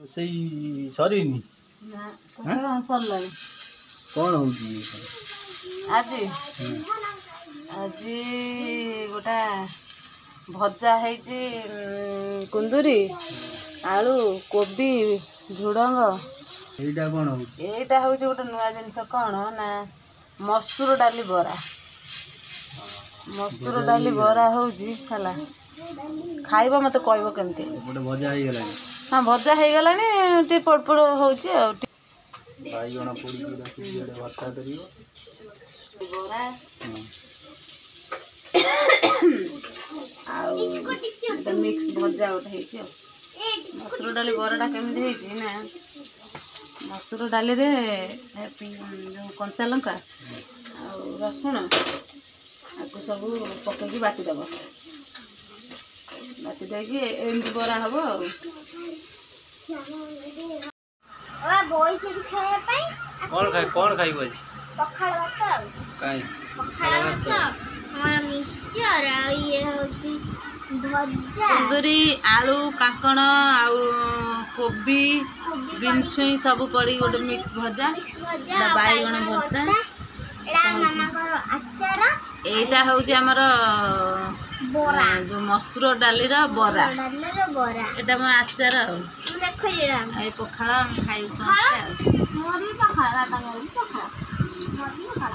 रोसई सरीनी सरला कौन हो आज आज गोटा भजा है कुंदुरी आलू कोबी झुड़ंग एटा कौन हो एटा हूँ गोटे नुआ जिनस कौन ना मसूर डाली बरा मसूर डाली बरा हूँ खाइब मत कह केमती गोटे भजा हो गला हाँ भजा हो गला टे पड़ पड़ हो बाईगण पोड़ी भर्ता कर मिक्स भजा गोटे मसूर डाली बराटा केमी ना मसूर डाली रे जो कंचा लंका रसुण आपको सब पकईकी बाटीदेव बाटी देकी एमती बरा हम कौन खाइब आज पखाड़ भात काई पखाड़ भात हमर मिक्सचर आ ये होची भजा कुंदुरी आलू काकण आउ कोबी बिनछुई सब पड़ी गोटे मिक्स भजा बाईगण भर्ता एडा मामा कर अचार एटा होची हमर बोरा जो मसूर डाली रा बरा डालर बोरा एटा मोर आचार देखो जेडा आई पखाड़ हम खाइब समस्ते मोर भी पखाड़ भात मोर भी पखाड़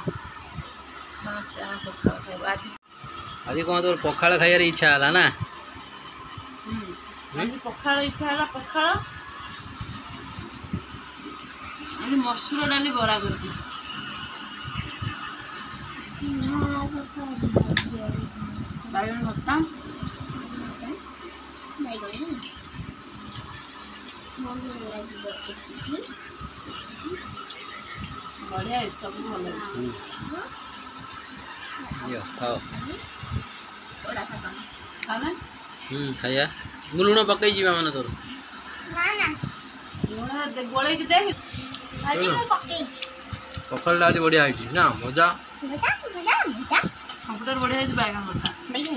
समस्ते हम पखाड़ खाइब आज कौन तोर पखाड़ खाइबार इच्छा है ना आज पखाड़ इच्छा है पखाड़ आज मसूर डाली बरा करछि बाईगण भर्ता बढ़िया सब भल खाओ खाना खाया लुण पकई माने तोर ना ना लुण गोले की देख आज मु पकेई छी पखाड़ आज बढ़िया है ना मजा भजा भजा भजा कंप्यूटर बढ़िया है बाईगण भर्ता बैगन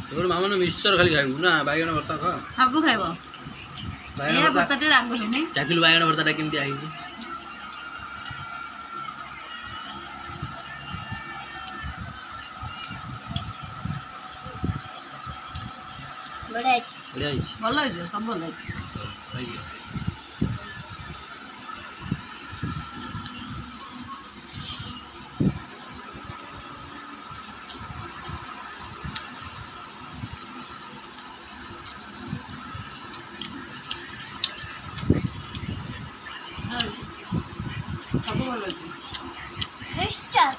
तोर मामा ने मिक्सचर खाली खाइबू ना बाईगण भर्ता खा हाबू खाइब बाईगण भर्ता टे रागुली नहीं चाकिल बाईगण भर्ता केमती आइछि बढ़िया बढ़िया आइछि भल है सब भल है सब भल है मिक्सचर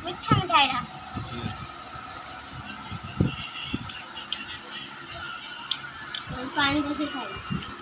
मीठा मिठाईरा पानी बसे खाई